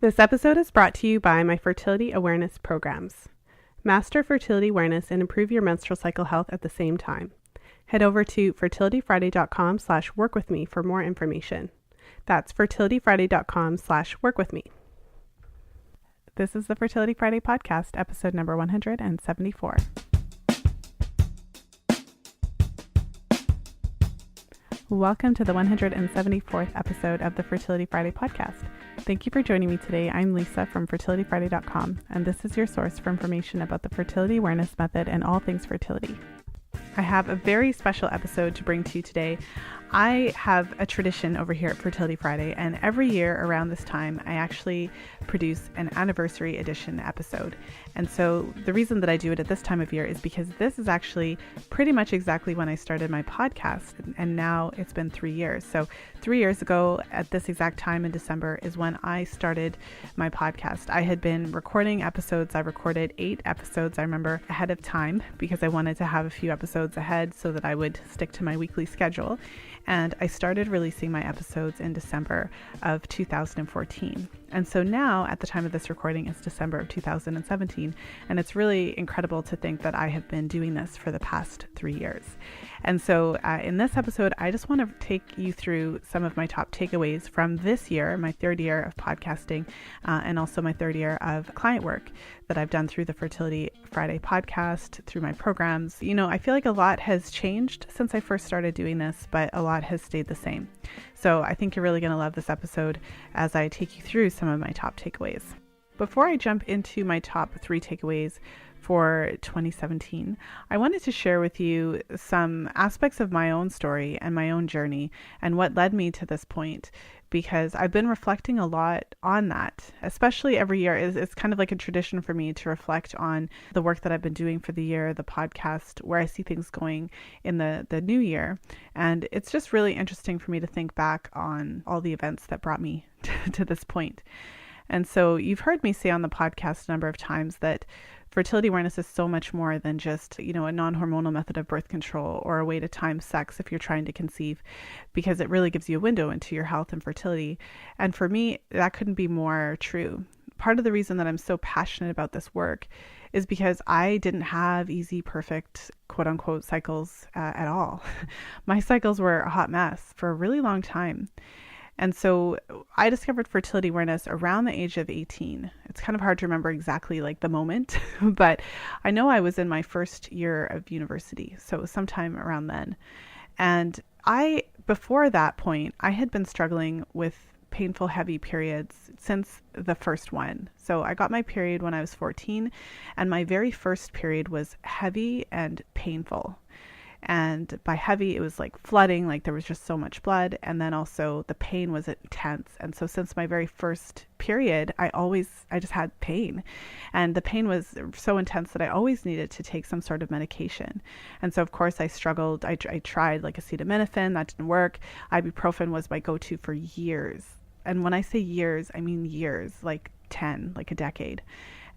This episode is brought to you by my fertility awareness programs. Master fertility awareness and improve your menstrual cycle health at the same time. Head over to fertilityfriday.com/workwithme for more information. That's fertilityfriday.com/workwithme. This is the Fertility Friday podcast, episode number 174. Welcome to the 174th episode of the Fertility Friday podcast. Thank you for joining me today. I'm Lisa from fertilityfriday.com, and this is your source for information about the fertility awareness method and all things fertility. I have a very special episode to bring to you today. I have a tradition over here at Fertility Friday, and every year around this time, I actually produce an anniversary edition episode. And so the reason that I do it at this time of year is because this is actually pretty much exactly when I started my podcast, and now it's been 3 years. So 3 years ago at this exact time in December is when I started my podcast. I had been recording episodes. I recorded 8 episodes, I remember, ahead of time because I wanted to have a few episodes ahead so that I would stick to my weekly schedule. And I started releasing my episodes in December of 2014. And so now, at the time of this recording, it's December of 2017. And it's really incredible to think that I have been doing this for the past 3 years. And so in this episode, I just want to take you through some of my top takeaways from this year, my 3rd year of podcasting, and also my 3rd year of client work that I've done through the Fertility Friday podcast, through my programs. You know, I feel like a lot has changed since I first started doing this, but a lot has stayed the same. So I think you're really going to love this episode as I take you through some of my top takeaways. Before I jump into my top 3 takeaways for 2017, I wanted to share with you some aspects of my own story and my own journey and what led me to this point, because I've been reflecting a lot on that, especially every year. It's kind of like a tradition for me to reflect on the work that I've been doing for the year, the podcast, where I see things going in the new year. And it's just really interesting for me to think back on all the events that brought me to this point. And so you've heard me say on the podcast a number of times that fertility awareness is so much more than just, a non-hormonal method of birth control or a way to time sex if you're trying to conceive, because it really gives you a window into your health and fertility. And for me, that couldn't be more true. Part of the reason that I'm so passionate about this work is because I didn't have easy, perfect, quote unquote, cycles at all. My cycles were a hot mess for a really long time. And so I discovered fertility awareness around the age of 18. It's kind of hard to remember exactly like the moment, but I know I was in my first year of university, so it was sometime around then. And before that point, I had been struggling with painful, heavy periods since the first one. So I got my period when I was 14, and my very first period was heavy and painful. And by heavy, it was like flooding, like there was just so much blood. And then also the pain was intense. And so since my very first period, I just had pain. And the pain was so intense that I always needed to take some sort of medication. And so of course I struggled. I tried like acetaminophen, that didn't work. Ibuprofen was my go-to for years. And when I say years, I mean years, like 10, like a decade.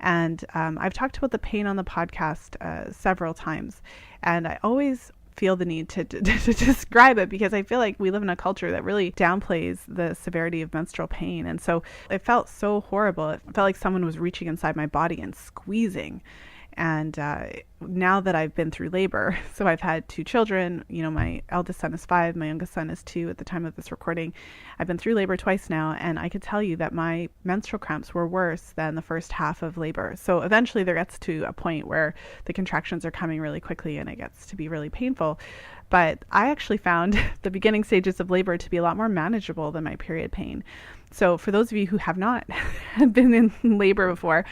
And I've talked about the pain on the podcast several times, and I always feel the need to describe it because I feel like we live in a culture that really downplays the severity of menstrual pain. And so it felt so horrible. It felt like someone was reaching inside my body and squeezing. And now that I've been through labor, so I've had 2 children, my eldest son is 5, my youngest son is 2 at the time of this recording. I've been through labor twice now, and I could tell you that my menstrual cramps were worse than the first half of labor. So eventually there gets to a point where the contractions are coming really quickly and it gets to be really painful. But I actually found the beginning stages of labor to be a lot more manageable than my period pain. So for those of you who have not been in labor before,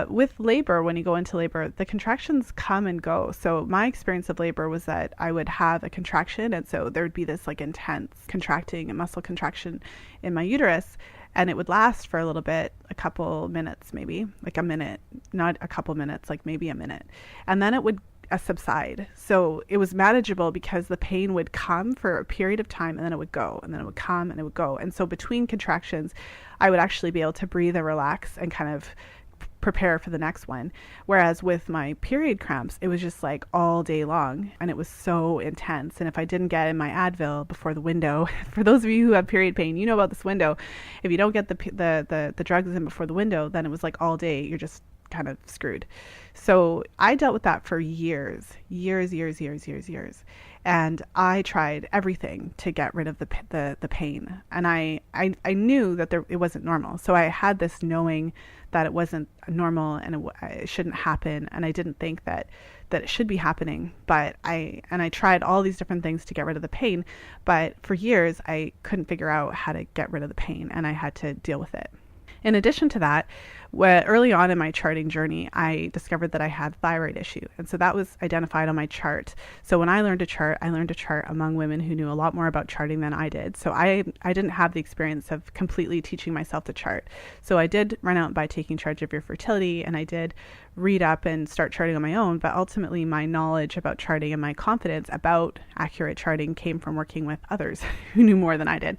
with labor, when you go into labor, the contractions come and go. So my experience of labor was that I would have a contraction, and so there would be this like intense contracting and muscle contraction in my uterus, and it would last for a little bit, a couple minutes, maybe like a minute, not a couple minutes, like maybe a minute. And then it would subside. So it was manageable because the pain would come for a period of time and then it would go, and then it would come and it would go. And so between contractions, I would actually be able to breathe and relax and kind of prepare for the next one. Whereas with my period cramps, it was just like all day long, and it was so intense. And if I didn't get in my Advil before the window, for those of you who have period pain, you know about this window. If you don't get the drugs in before the window, then it was like all day you're just kind of screwed. So I dealt with that for years. And I tried everything to get rid of the pain. And I knew that it wasn't normal. So I had this knowing that it wasn't normal and it shouldn't happen. And I didn't think that it should be happening. But I tried all these different things to get rid of the pain. But for years, I couldn't figure out how to get rid of the pain, and I had to deal with it. In addition to that, early on in my charting journey, I discovered that I had a thyroid issue. And so that was identified on my chart. So when I learned to chart among women who knew a lot more about charting than I did. So I didn't have the experience of completely teaching myself to chart. So I did run out by taking Charge of Your Fertility, and I did read up and start charting on my own. But ultimately, my knowledge about charting and my confidence about accurate charting came from working with others who knew more than I did.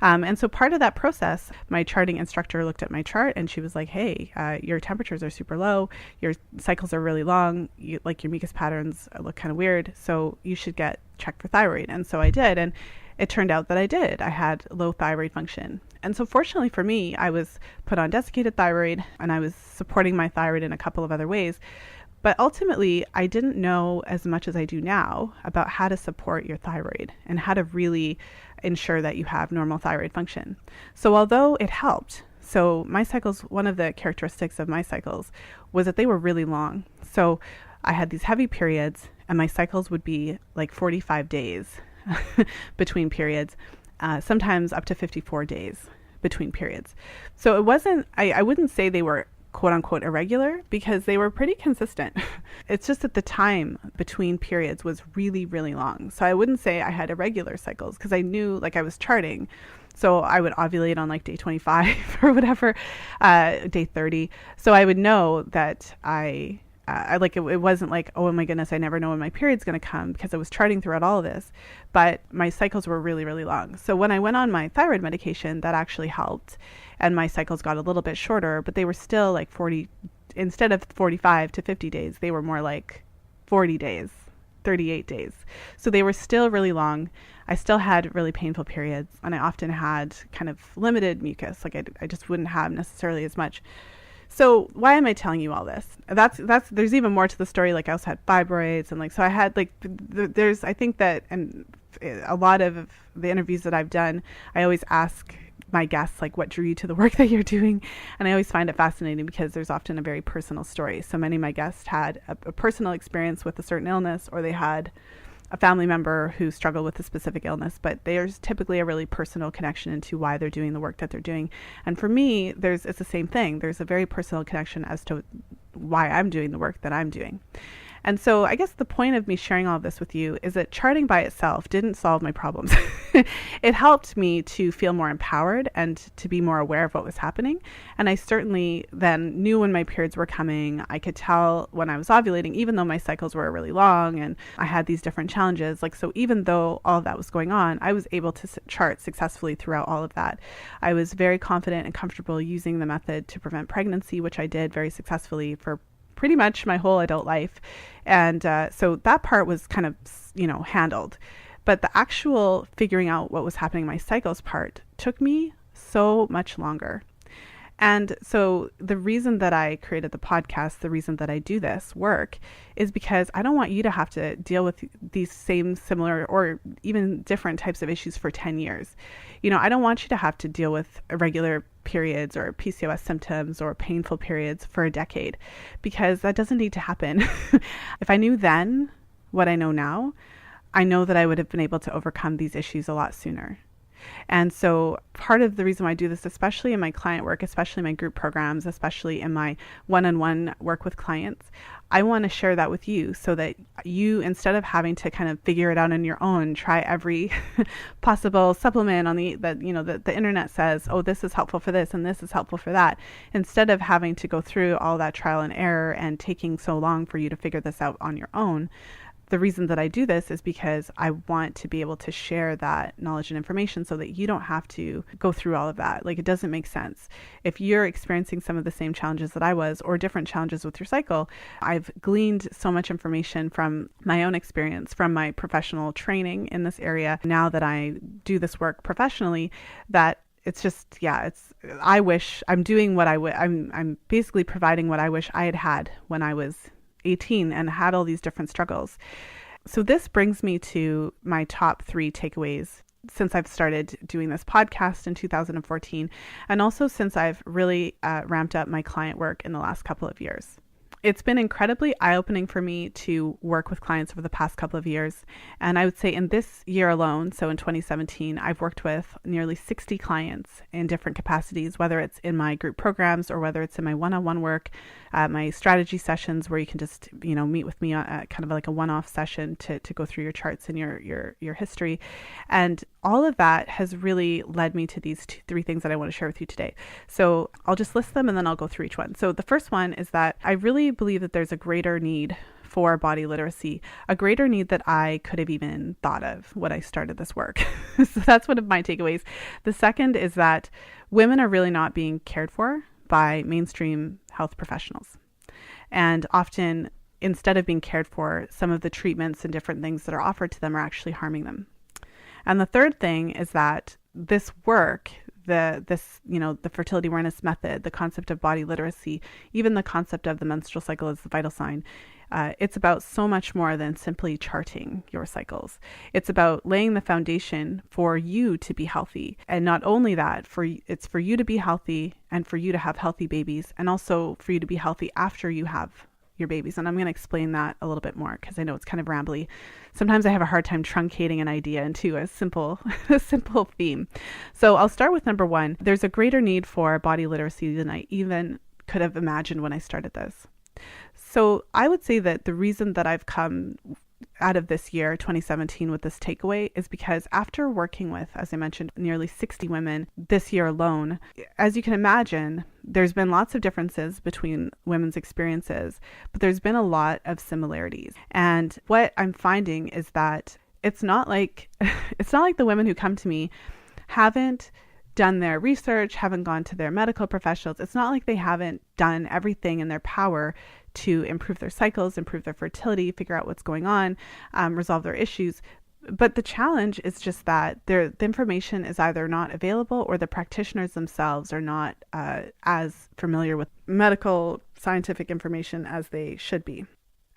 And so part of that process, my charting instructor looked at my chart and she was like, hey, your temperatures are super low. Your cycles are really long. Your mucus patterns look kind of weird. So you should get checked for thyroid. And so I did. And it turned out that I did. I had low thyroid function. And so fortunately for me, I was put on desiccated thyroid and I was supporting my thyroid in a couple of other ways. But ultimately, I didn't know as much as I do now about how to support your thyroid and how to really ensure that you have normal thyroid function. So although it helped, so my cycles, one of the characteristics of my cycles was that they were really long. So I had these heavy periods and my cycles would be like 45 days between periods, sometimes up to 54 days between periods. So it wasn't, I wouldn't say they were quote unquote irregular because they were pretty consistent. It's just that the time between periods was really, really long. So I wouldn't say I had irregular cycles because I knew I was charting. So I would ovulate on day 25 or whatever, day 30. So I would know that it wasn't like, oh my goodness, I never know when my period's going to come because I was charting throughout all of this. But my cycles were really, really long. So when I went on my thyroid medication, that actually helped. And my cycles got a little bit shorter, but they were still 40, instead of 45 to 50 days, they were more like 40 days, 38 days. So they were still really long. I still had really painful periods and I often had kind of limited mucus. I just wouldn't have necessarily as much. So why am I telling you all this? There's even more to the story. I also had fibroids and so I had I think that, and a lot of the interviews that I've done, I always ask my guests what drew you to the work that you're doing, and I always find it fascinating because there's often a very personal story. So many of my guests had a personal experience with a certain illness, or they had a family member who struggled with a specific illness, but there's typically a really personal connection into why they're doing the work that they're doing. And for me, it's the same thing. There's a very personal connection as to why I'm doing the work that I'm doing. And so I guess the point of me sharing all of this with you is that charting by itself didn't solve my problems. It helped me to feel more empowered and to be more aware of what was happening. And I certainly then knew when my periods were coming. I could tell when I was ovulating, even though my cycles were really long and I had these different challenges. So even though all of that was going on, I was able to chart successfully throughout all of that. I was very confident and comfortable using the method to prevent pregnancy, which I did very successfully for pretty much my whole adult life. And so that part was kind of, handled. But the actual figuring out what was happening in my cycles part took me so much longer. And so the reason that I created the podcast, the reason that I do this work is because I don't want you to have to deal with these same, similar, or even different types of issues for 10 years. I don't want you to have to deal with irregular periods or PCOS symptoms or painful periods for a decade, because that doesn't need to happen. If I knew then what I know now, I know that I would have been able to overcome these issues a lot sooner. And so part of the reason why I do this, especially in my client work, especially in my group programs, especially in my one-on-one work with clients, I want to share that with you so that you, instead of having to kind of figure it out on your own, try every possible supplement on the internet says, oh, this is helpful for this and this is helpful for that. Instead of having to go through all that trial and error and taking so long for you to figure this out on your own, the reason that I do this is because I want to be able to share that knowledge and information so that you don't have to go through all of that. Like, it doesn't make sense. If you're experiencing some of the same challenges that I was, or different challenges with your cycle, I've gleaned so much information from my own experience, from my professional training in this area, now that I do this work professionally, that it's just, I wish I'm doing what I'm basically providing what I wish I had when I was 18 and had all these different struggles. So this brings me to my top 3 takeaways since I've started doing this podcast in 2014, and also since I've really ramped up my client work in the last couple of years. It's been incredibly eye-opening for me to work with clients over the past couple of years. And I would say in this year alone, so in 2017, I've worked with nearly 60 clients in different capacities, whether it's in my group programs or whether it's in my one-on-one work, my strategy sessions where you can just, meet with me on kind of like a one-off session to go through your charts and your history. And all of that has really led me to these 3 things that I want to share with you today. So I'll just list them and then I'll go through each one. So the first one is that I really believe that there's a greater need for body literacy, a greater need that I could have even thought of when I started this work. So that's one of my takeaways. The second is that women are really not being cared for by mainstream health professionals. And often, instead of being cared for, some of the treatments and different things that are offered to them are actually harming them. And the third thing is that this work, the fertility awareness method, the concept of body literacy, even the concept of the menstrual cycle as the vital sign, it's about so much more than simply charting your cycles. It's about laying the foundation for you to be healthy. And not only that, it's for you to be healthy and for you to have healthy babies, and also for you to be healthy after you have your babies. And I'm going to explain that a little bit more because I know it's kind of rambly. Sometimes I have a hard time truncating an idea into a simple theme. So I'll start with number 1. There's a greater need for body literacy than I even could have imagined when I started this. So I would say that the reason that I've come out of this year, 2017, with this takeaway is because after working with, as I mentioned, nearly 60 women this year alone, as you can imagine, there's been lots of differences between women's experiences, but there's been a lot of similarities. And what I'm finding is that it's not like the women who come to me haven't done their research, haven't gone to their medical professionals. It's not like they haven't done everything in their power to improve their cycles, improve their fertility, figure out what's going on, resolve their issues. But the challenge is just that the information is either not available or the practitioners themselves are not as familiar with medical scientific information as they should be.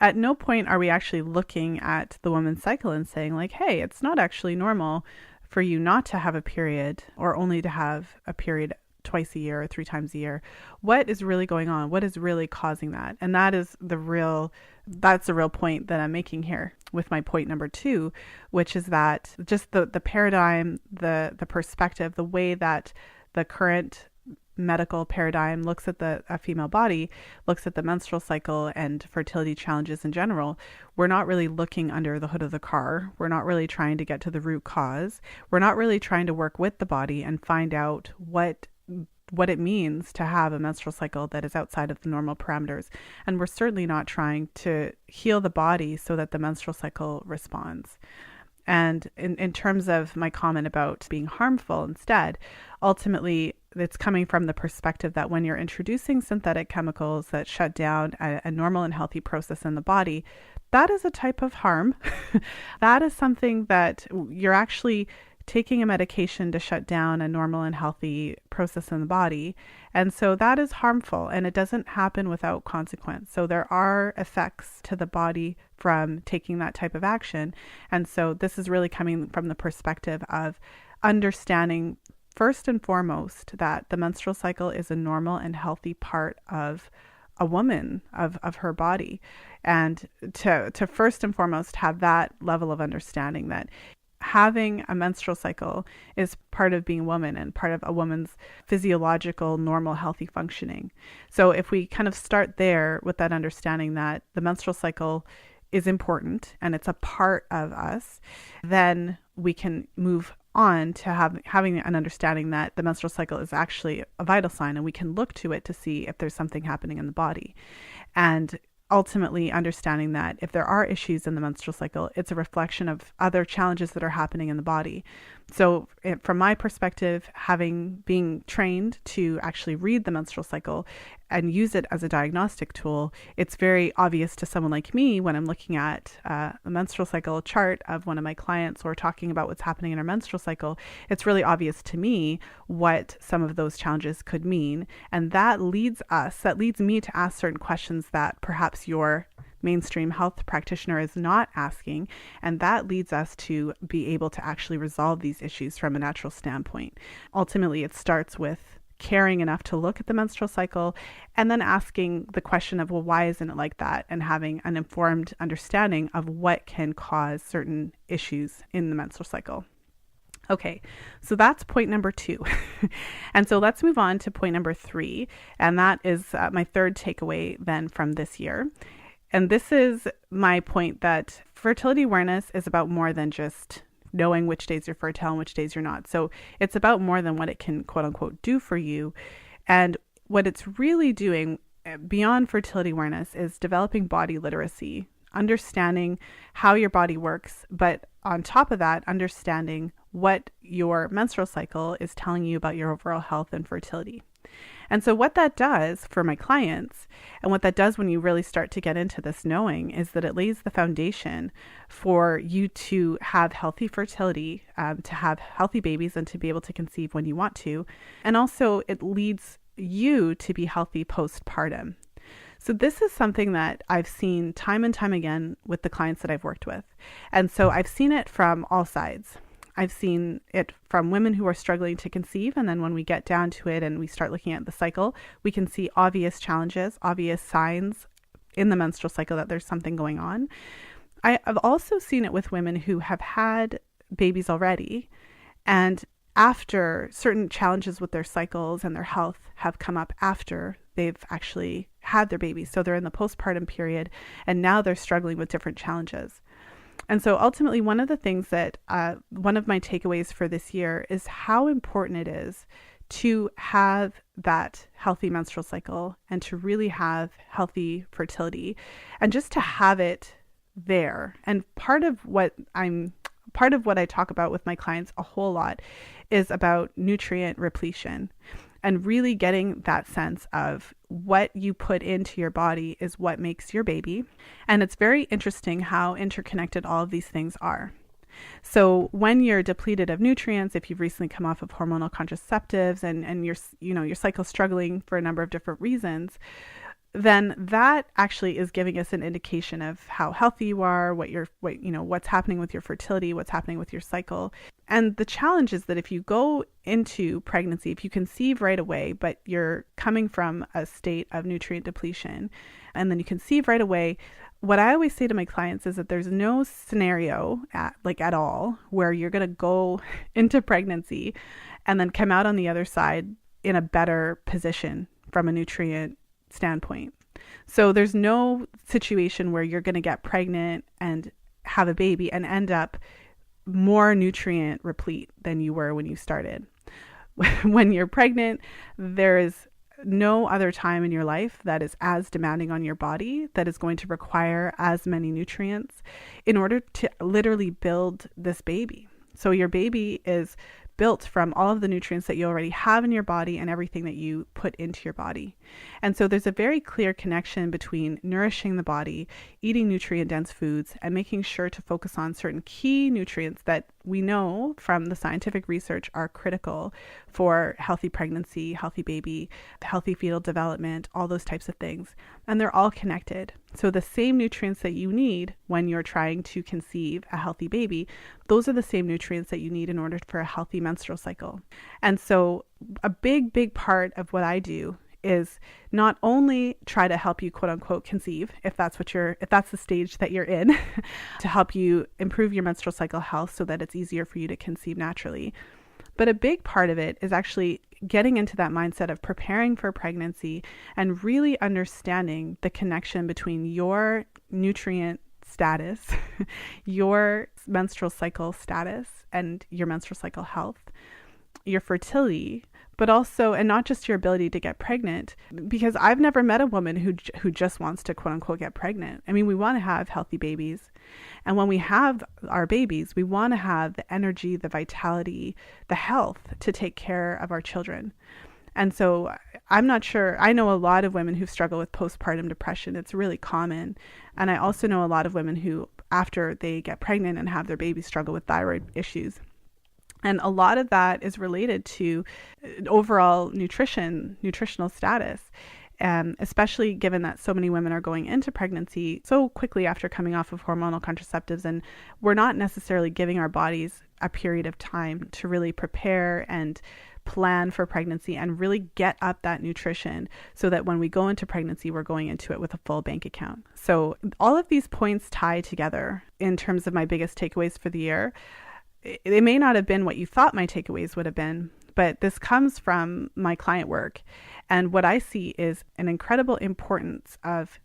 At no point are we actually looking at the woman's cycle and saying like, hey, it's not actually normal for you not to have a period or only to have a period twice a year or 3 times a year. What is really going on? What is really causing that? And that's the real point that I'm making here with my point number 2, which is that just the paradigm, the perspective, the way that the current medical paradigm looks at a female body, looks at the menstrual cycle and fertility challenges in general. We're not really looking under the hood of the car. We're not really trying to get to the root cause. We're not really trying to work with the body and find out what it means to have a menstrual cycle that is outside of the normal parameters. And we're certainly not trying to heal the body so that the menstrual cycle responds. And in terms of my comment about being harmful instead, ultimately, it's coming from the perspective that when you're introducing synthetic chemicals that shut down a normal and healthy process in the body, that is a type of harm. That is something that you're actually taking a medication to shut down a normal and healthy process in the body. And so that is harmful, and it doesn't happen without consequence. So there are effects to the body from taking that type of action. And so this is really coming from the perspective of understanding first and foremost that the menstrual cycle is a normal and healthy part of a woman, of her body. And to first and foremost have that level of understanding that having a menstrual cycle is part of being a woman and part of a woman's physiological, normal, healthy functioning. So if we kind of start there with that understanding that the menstrual cycle is important and it's a part of us, then we can move on to having an understanding that the menstrual cycle is actually a vital sign, and we can look to it to see if there's something happening in the body. And ultimately understanding that if there are issues in the menstrual cycle, it's a reflection of other challenges that are happening in the body. So from my perspective, being trained to actually read the menstrual cycle and use it as a diagnostic tool, it's very obvious to someone like me when I'm looking at a menstrual cycle chart of one of my clients or talking about what's happening in her menstrual cycle. It's really obvious to me what some of those challenges could mean. And that leads me to ask certain questions that perhaps your mainstream health practitioner is not asking, and that leads us to be able to actually resolve these issues from a natural standpoint. Ultimately, it starts with caring enough to look at the menstrual cycle and then asking the question of, well, why isn't it like that? And having an informed understanding of what can cause certain issues in the menstrual cycle. Okay, so that's point number 2. And so let's move on to point number 3. And that is my third takeaway then from this year. And this is my point that fertility awareness is about more than just knowing which days you're fertile and which days you're not. So it's about more than what it can, quote unquote, do for you. And what it's really doing beyond fertility awareness is developing body literacy, understanding how your body works, but on top of that, understanding what your menstrual cycle is telling you about your overall health and fertility. And so what that does for my clients, and what that does when you really start to get into this knowing, is that it lays the foundation for you to have healthy fertility, to have healthy babies, and to be able to conceive when you want to. And also it leads you to be healthy postpartum. So this is something that I've seen time and time again with the clients that I've worked with. And so I've seen it from all sides. I've seen it from women who are struggling to conceive. And then when we get down to it and we start looking at the cycle, we can see obvious challenges, obvious signs in the menstrual cycle that there's something going on. I've also seen it with women who have had babies already, and after certain challenges with their cycles and their health have come up after they've actually had their babies. So they're in the postpartum period and now they're struggling with different challenges. And so ultimately, one of the things that one of my takeaways for this year is how important it is to have that healthy menstrual cycle and to really have healthy fertility and just to have it there. And part of what I talk about with my clients a whole lot is about nutrient repletion and really getting that sense of what you put into your body is what makes your baby. And it's very interesting how interconnected all of these things are. So when you're depleted of nutrients, if you've recently come off of hormonal contraceptives and your cycle's struggling for a number of different reasons, then that actually is giving us an indication of how healthy you are, what's happening with your fertility, what's happening with your cycle. And the challenge is that if you go into pregnancy, if you conceive right away, but you're coming from a state of nutrient depletion, and then you conceive right away, what I always say to my clients is that there's no scenario at all where you're going to go into pregnancy and then come out on the other side in a better position from a nutrient standpoint. So there's no situation where you're going to get pregnant and have a baby and end up more nutrient replete than you were when you started. When you're pregnant, there is no other time in your life that is as demanding on your body, that is going to require as many nutrients in order to literally build this baby. So your baby is built from all of the nutrients that you already have in your body and everything that you put into your body. And so there's a very clear connection between nourishing the body, eating nutrient-dense foods, and making sure to focus on certain key nutrients that we know from the scientific research are critical for healthy pregnancy, healthy baby, healthy fetal development, all those types of things. And they're all connected. So the same nutrients that you need when you're trying to conceive a healthy baby, those are the same nutrients that you need in order for a healthy menstrual cycle. And so a big part of what I do is not only try to help you quote unquote conceive, if that's the stage that you're in, to help you improve your menstrual cycle health so that it's easier for you to conceive naturally. But a big part of it is actually getting into that mindset of preparing for pregnancy and really understanding the connection between your nutrient status, your menstrual cycle status, and your menstrual cycle health, your fertility, but also, and not just your ability to get pregnant, because I've never met a woman who just wants to quote unquote get pregnant. I mean, we want to have healthy babies. And when we have our babies, we want to have the energy, the vitality, the health to take care of our children. And so I'm not sure. I know a lot of women who struggle with postpartum depression. It's really common. And I also know a lot of women who, after they get pregnant and have their baby, struggle with thyroid issues. And a lot of that is related to overall nutritional status. Especially given that so many women are going into pregnancy so quickly after coming off of hormonal contraceptives, and we're not necessarily giving our bodies a period of time to really prepare and plan for pregnancy and really get up that nutrition so that when we go into pregnancy, we're going into it with a full bank account. So all of these points tie together in terms of my biggest takeaways for the year. It may not have been what you thought my takeaways would have been, but this comes from my client work. And what I see is an incredible importance of,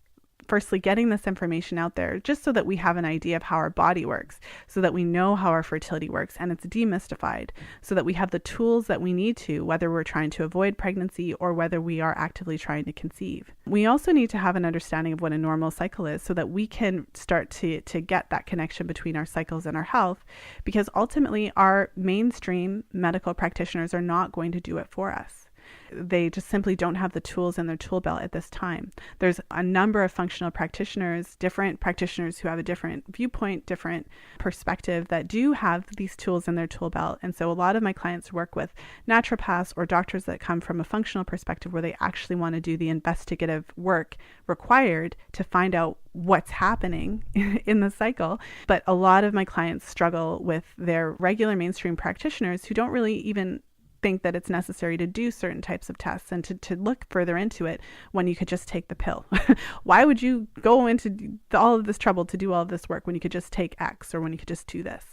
firstly, getting this information out there just so that we have an idea of how our body works, so that we know how our fertility works and it's demystified, so that we have the tools that we need to, whether we're trying to avoid pregnancy or whether we are actively trying to conceive. We also need to have an understanding of what a normal cycle is so that we can start to get that connection between our cycles and our health, because ultimately our mainstream medical practitioners are not going to do it for us. They just simply don't have the tools in their tool belt at this time. There's a number of functional practitioners, different practitioners who have a different viewpoint, different perspective, that do have these tools in their tool belt. And so a lot of my clients work with naturopaths or doctors that come from a functional perspective where they actually want to do the investigative work required to find out what's happening in the cycle. But a lot of my clients struggle with their regular mainstream practitioners who don't really even think that it's necessary to do certain types of tests and to look further into it when you could just take the pill. Why would you go into all of this trouble to do all of this work when you could just take X, or when you could just do this?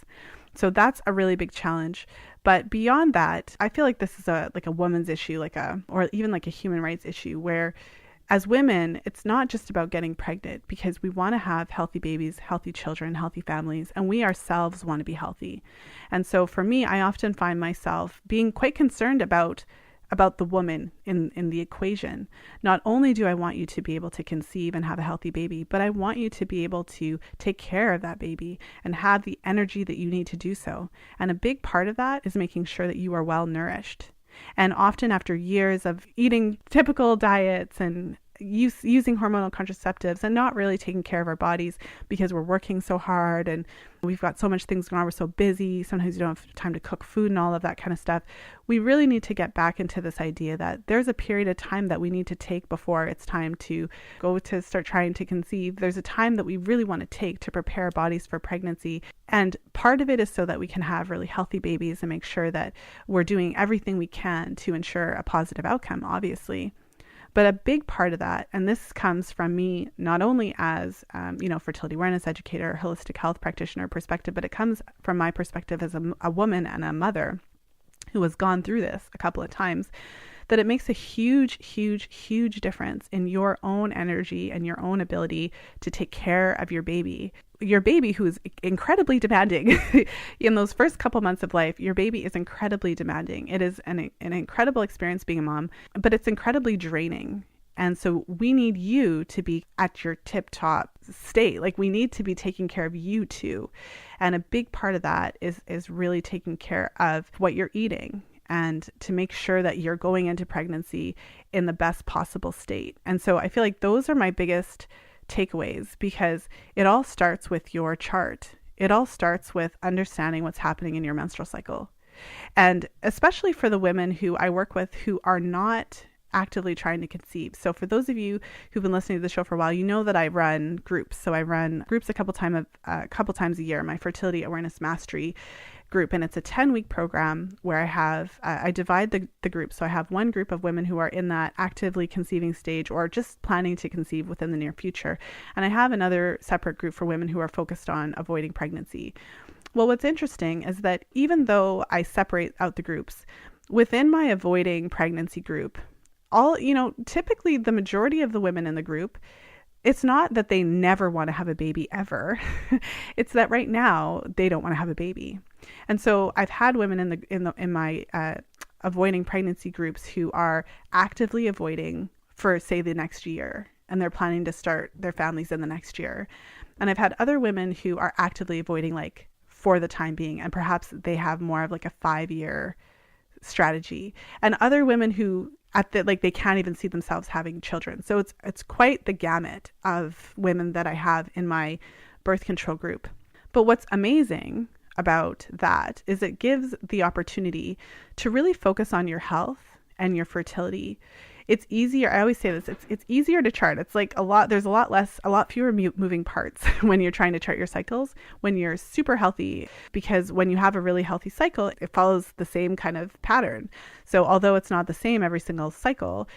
So that's a really big challenge. But beyond that, I feel like this is a woman's issue, or even a human rights issue, where as women, it's not just about getting pregnant, because we want to have healthy babies, healthy children, healthy families, and we ourselves want to be healthy. And so for me, I often find myself being quite concerned about the woman in the equation. Not only do I want you to be able to conceive and have a healthy baby, but I want you to be able to take care of that baby and have the energy that you need to do so. And a big part of that is making sure that you are well nourished. And often after years of eating typical diets and using hormonal contraceptives and not really taking care of our bodies because we're working so hard and we've got so much things going on, we're so busy, sometimes you don't have time to cook food and all of that kind of stuff, we really need to get back into this idea that there's a period of time that we need to take before it's time to go to start trying to conceive. There's a time that we really want to take to prepare our bodies for pregnancy. And part of it is so that we can have really healthy babies and make sure that we're doing everything we can to ensure a positive outcome, obviously. But a big part of that, and this comes from me not only as fertility awareness educator, holistic health practitioner perspective, but it comes from my perspective as a woman and a mother who has gone through this a couple of times, that it makes a huge, huge, huge difference in your own energy and your own ability to take care of your baby. Your baby, who is incredibly demanding in those first couple months of life, your baby is incredibly demanding. It is an incredible experience being a mom, but it's incredibly draining. And so we need you to be at your tip-top state. We need to be taking care of you too. And a big part of that is really taking care of what you're eating and to make sure that you're going into pregnancy in the best possible state. And so I feel like those are my biggest takeaways, because it all starts with your chart. It all starts with understanding what's happening in your menstrual cycle. And especially for the women who I work with who are not actively trying to conceive. So for those of you who've been listening to the show for a while, you know that I run groups. So I run groups a couple times a year, my Fertility Awareness Mastery group, and it's a 10-week program where I divide the group. So I have one group of women who are in that actively conceiving stage or just planning to conceive within the near future. And I have another separate group for women who are focused on avoiding pregnancy. Well, what's interesting is that even though I separate out the groups, within my avoiding pregnancy group, typically the majority of the women in the group, it's not that they never want to have a baby ever. It's that right now they don't want to have a baby. And so I've had women in my avoiding pregnancy groups who are actively avoiding for, say, the next year, and they're planning to start their families in the next year. And I've had other women who are actively avoiding like for the time being, and perhaps they have more of like a 5-year strategy, and other women who they can't even see themselves having children. So it's quite the gamut of women that I have in my birth control group. But what's amazing about that is it gives the opportunity to really focus on your health and your fertility. It's easier. I always say this, it's easier to chart. It's like there's a lot fewer moving parts when you're trying to chart your cycles, when you're super healthy, because when you have a really healthy cycle, it follows the same kind of pattern. So although it's not the same every single cycle,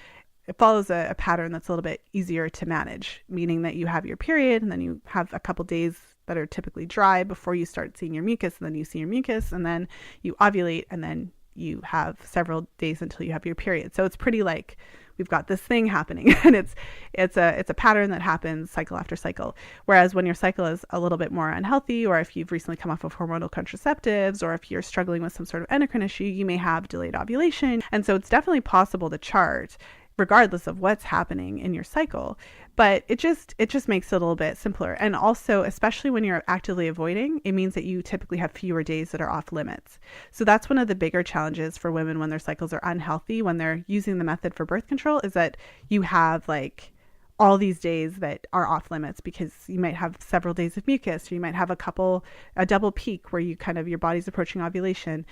it follows a pattern that's a little bit easier to manage, meaning that you have your period and then you have a couple days that are typically dry before you start seeing your mucus, and then you see your mucus, and then you ovulate, and then you have several days until you have your period. So it's pretty like we've got this thing happening, and it's a pattern that happens cycle after cycle. Whereas when your cycle is a little bit more unhealthy, or if you've recently come off of hormonal contraceptives, or if you're struggling with some sort of endocrine issue, you may have delayed ovulation. And so it's definitely possible to chart regardless of what's happening in your cycle. But it just makes it a little bit simpler. And also, especially when you're actively avoiding, it means that you typically have fewer days that are off limits. So that's one of the bigger challenges for women when their cycles are unhealthy, when they're using the method for birth control, is that you have like all these days that are off limits, because you might have several days of mucus, or you might have a double peak where your body's approaching ovulation.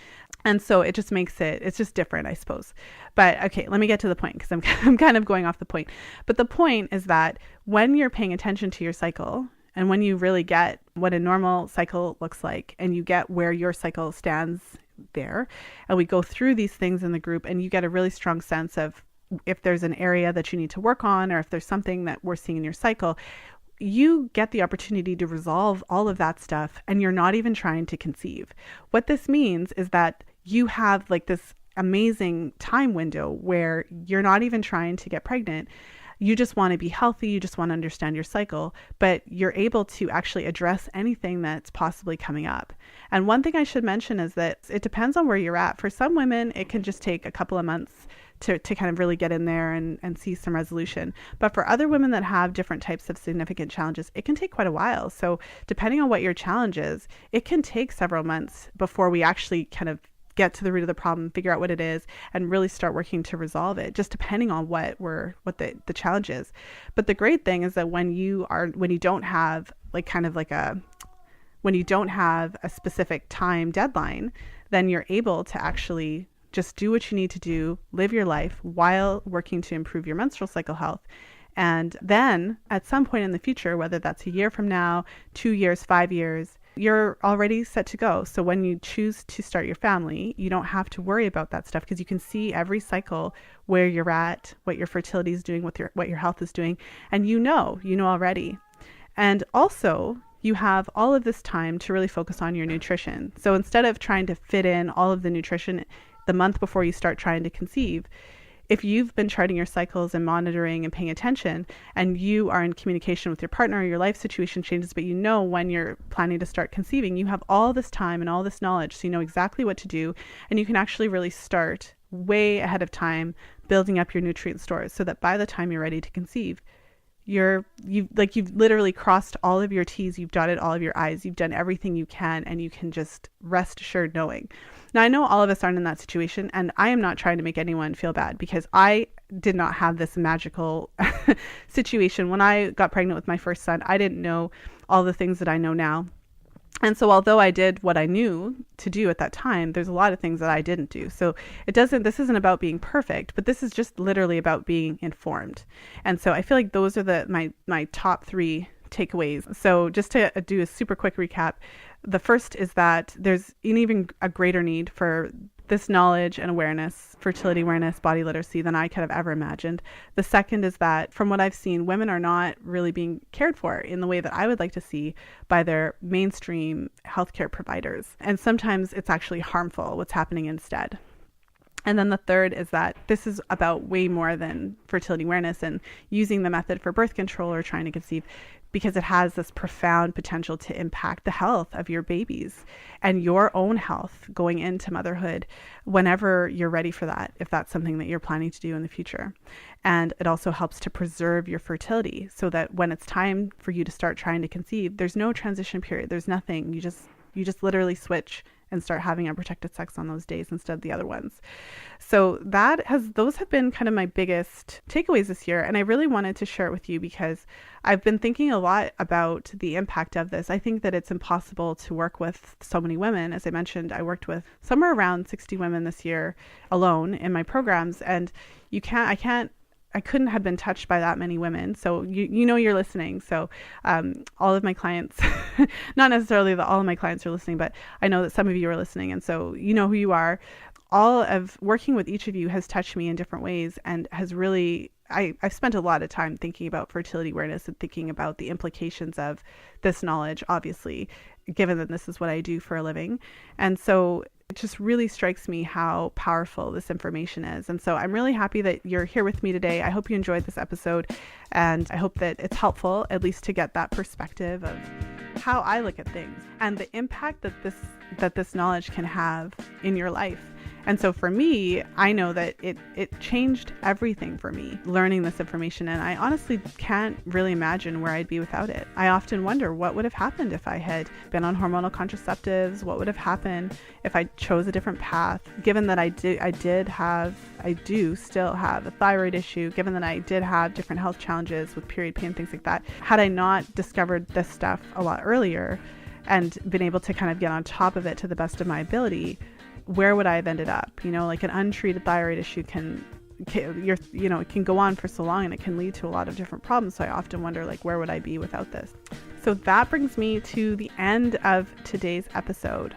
And so it just makes it's just different, I suppose. But okay, let me get to the point, because I'm kind of going off the point. But the point is that when you're paying attention to your cycle, and when you really get what a normal cycle looks like, and you get where your cycle stands there, and we go through these things in the group, and you get a really strong sense of if there's an area that you need to work on, or if there's something that we're seeing in your cycle, you get the opportunity to resolve all of that stuff, and you're not even trying to conceive. What this means is that you have like this amazing time window where you're not even trying to get pregnant. You just want to be healthy. You just want to understand your cycle, but you're able to actually address anything that's possibly coming up. And one thing I should mention is that it depends on where you're at. For some women, it can just take a couple of months to kind of really get in there and see some resolution. But for other women that have different types of significant challenges, it can take quite a while. So depending on what your challenge is, it can take several months before we actually kind of get to the root of the problem, figure out what it is, and really start working to resolve it, just depending on what the challenge is. But the great thing is that when you don't have a specific time deadline, then you're able to actually just do what you need to do, live your life while working to improve your menstrual cycle health. And then at some point in the future, whether that's a year from now, 2 years, 5 years, you're already set to go. So when you choose to start your family, you don't have to worry about that stuff, because you can see every cycle where you're at, what your fertility is doing, what your health is doing, and you know already. And also, you have all of this time to really focus on your nutrition. So instead of trying to fit in all of the nutrition the month before you start trying to conceive, if you've been charting your cycles and monitoring and paying attention, and you are in communication with your partner, your life situation changes, but you know when you're planning to start conceiving, you have all this time and all this knowledge, so you know exactly what to do, and you can actually really start way ahead of time building up your nutrient stores, so that by the time you're ready to conceive, you've literally crossed all of your T's, you've dotted all of your I's, you've done everything you can, and you can just rest assured knowing. Now, I know all of us aren't in that situation, and I am not trying to make anyone feel bad, because I did not have this magical situation. When I got pregnant with my first son, I didn't know all the things that I know now. And so although I did what I knew to do at that time, there's a lot of things that I didn't do. So this isn't about being perfect, but this is just literally about being informed. And so I feel like those are my top 3 takeaways. So just to do a super quick recap, the first is that there's an even a greater need for this knowledge and awareness, fertility awareness, body literacy, than I could have ever imagined. The second is that from what I've seen, women are not really being cared for in the way that I would like to see by their mainstream healthcare providers. And sometimes it's actually harmful what's happening instead. And then the third is that this is about way more than fertility awareness and using the method for birth control or trying to conceive, because it has this profound potential to impact the health of your babies and your own health going into motherhood whenever you're ready for that, if that's something that you're planning to do in the future. And it also helps to preserve your fertility so that when it's time for you to start trying to conceive, there's no transition period. There's nothing. You just literally switch and start having unprotected sex on those days instead of the other ones. So those have been kind of my biggest takeaways this year. And I really wanted to share it with you because I've been thinking a lot about the impact of this. I think that it's impossible to work with so many women. As I mentioned, I worked with somewhere around 60 women this year alone in my programs. And I couldn't have been touched by that many women. So you're listening. So all of my clients, not necessarily that all of my clients are listening, but I know that some of you are listening. And so you know who you are. All of working with each of you has touched me in different ways and has really, I've spent a lot of time thinking about fertility awareness and thinking about the implications of this knowledge, obviously, given that this is what I do for a living. And so it just really strikes me how powerful this information is. And so I'm really happy that you're here with me today. I hope you enjoyed this episode, and I hope that it's helpful, at least to get that perspective of how I look at things and the impact that this knowledge can have in your life. And so for me, I know that it changed everything for me, learning this information. And I honestly can't really imagine where I'd be without it. I often wonder what would have happened if I had been on hormonal contraceptives. What would have happened if I chose a different path? Given that I do still have a thyroid issue, given that I did have different health challenges with period pain, things like that. Had I not discovered this stuff a lot earlier and been able to kind of get on top of it to the best of my ability, where would I have ended up? Like an untreated thyroid issue it can go on for so long and it can lead to a lot of different problems. So I often wonder, where would I be without this? So that brings me to the end of today's episode.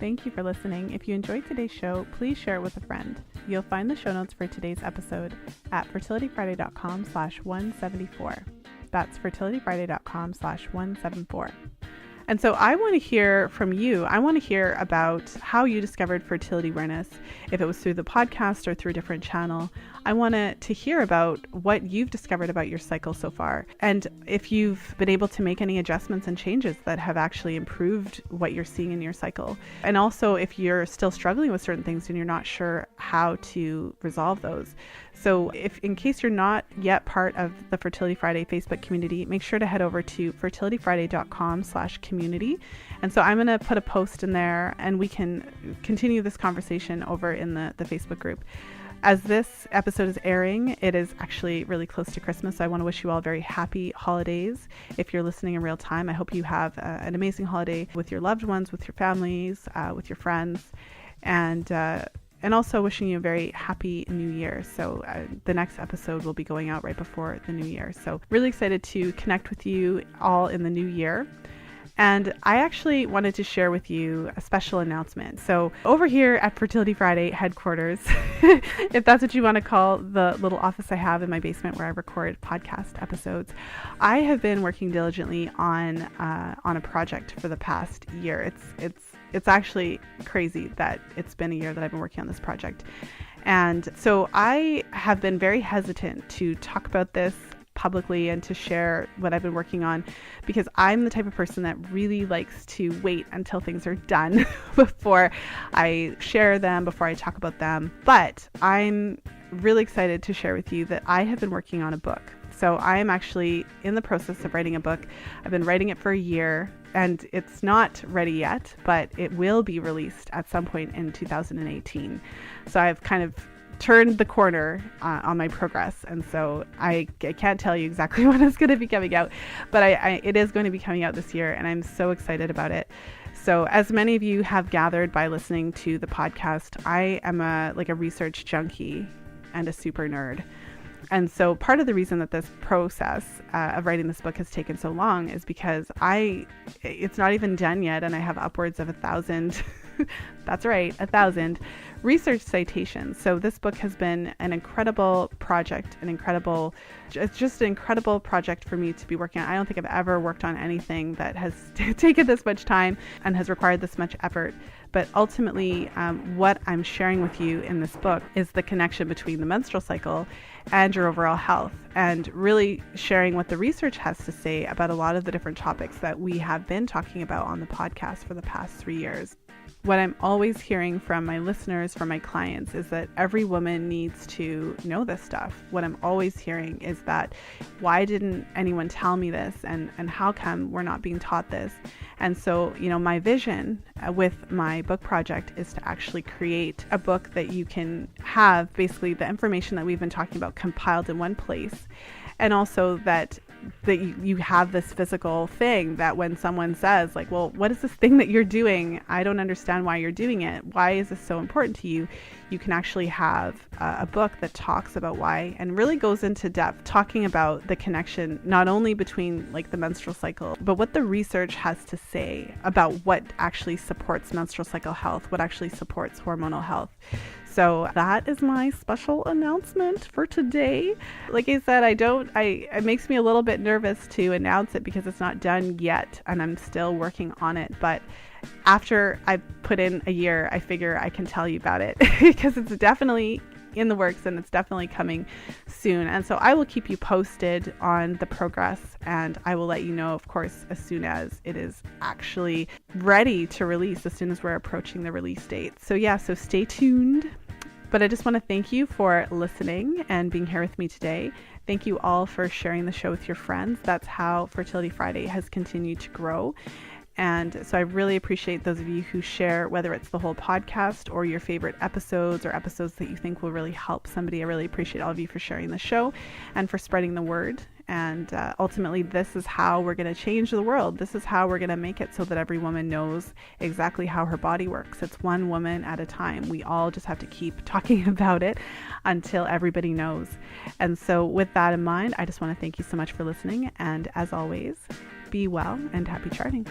Thank you for listening. If you enjoyed today's show, please share it with a friend. You'll find the show notes for today's episode at fertilityfriday.com/174. That's fertilityfriday.com/174. And so I want to hear from you. I want to hear about how you discovered fertility awareness, if it was through the podcast or through a different channel. I want to hear about what you've discovered about your cycle so far, and if you've been able to make any adjustments and changes that have actually improved what you're seeing in your cycle. And also if you're still struggling with certain things and you're not sure how to resolve those. So if in case you're not yet part of the Fertility Friday Facebook community, make sure to head over to fertilityfriday.com/community. And so I'm going to put a post in there and we can continue this conversation over in the Facebook group. As this episode is airing, it is actually really close to Christmas. So I want to wish you all very happy holidays. If you're listening in real time, I hope you have an amazing holiday with your loved ones, with your families, with your friends, and also wishing you a very happy new year. So the next episode will be going out right before the new year. So really excited to connect with you all in the new year. And I actually wanted to share with you a special announcement. So over here at Fertility Friday headquarters, if that's what you want to call the little office I have in my basement where I record podcast episodes, I have been working diligently on a project for the past year. It's actually crazy that it's been a year that I've been working on this project. And so I have been very hesitant to talk about this publicly and to share what I've been working on, because I'm the type of person that really likes to wait until things are done before I share them, before I talk about them. But I'm really excited to share with you that I have been working on a book. So I am actually in the process of writing a book. I've been writing it for a year and it's not ready yet, but it will be released at some point in 2018. So I've kind of turned the corner on my progress, and so I can't tell you exactly when it's going to be coming out, but it is going to be coming out this year, and I'm so excited about it. So as many of you have gathered by listening to the podcast, I am a research junkie and a super nerd. And so part of the reason that this process of writing this book has taken so long is because it's not even done yet, and I have upwards of 1,000 That's right, 1,000 research citations. So this book has been an incredible project, it's just an incredible project for me to be working on. I don't think I've ever worked on anything that has taken this much time and has required this much effort. But ultimately, what I'm sharing with you in this book is the connection between the menstrual cycle and your overall health, and really sharing what the research has to say about a lot of the different topics that we have been talking about on the podcast for the past 3 years. What I'm always hearing from my listeners, from my clients, is that every woman needs to know this stuff. What I'm always hearing is that, why didn't anyone tell me this? And how come we're not being taught this? And so, my vision with my book project is to actually create a book that you can have basically the information that we've been talking about compiled in one place. And also that you have this physical thing that when someone says like, well, what is this thing that you're doing? I don't understand why you're doing it. Why is this so important to you? You can actually have a book that talks about why and really goes into depth, talking about the connection, not only between like the menstrual cycle, but what the research has to say about what actually supports menstrual cycle health, what actually supports hormonal health. So that is my special announcement for today. Like I said, it makes me a little bit nervous to announce it because it's not done yet and I'm still working on it. But after I put in a year, I figure I can tell you about it because it's definitely in the works and it's definitely coming soon. And so I will keep you posted on the progress, and I will let you know, of course, as soon as it is actually ready to release, as soon as we're approaching the release date. So stay tuned. But I just want to thank you for listening and being here with me today. Thank you all for sharing the show with your friends. That's how Fertility Friday has continued to grow. And so I really appreciate those of you who share, whether it's the whole podcast or your favorite episodes or episodes that you think will really help somebody. I really appreciate all of you for sharing the show and for spreading the word. And ultimately, this is how we're going to change the world. This is how we're going to make it so that every woman knows exactly how her body works. It's one woman at a time. We all just have to keep talking about it until everybody knows. And so with that in mind, I just want to thank you so much for listening. And as always, be well and happy charting.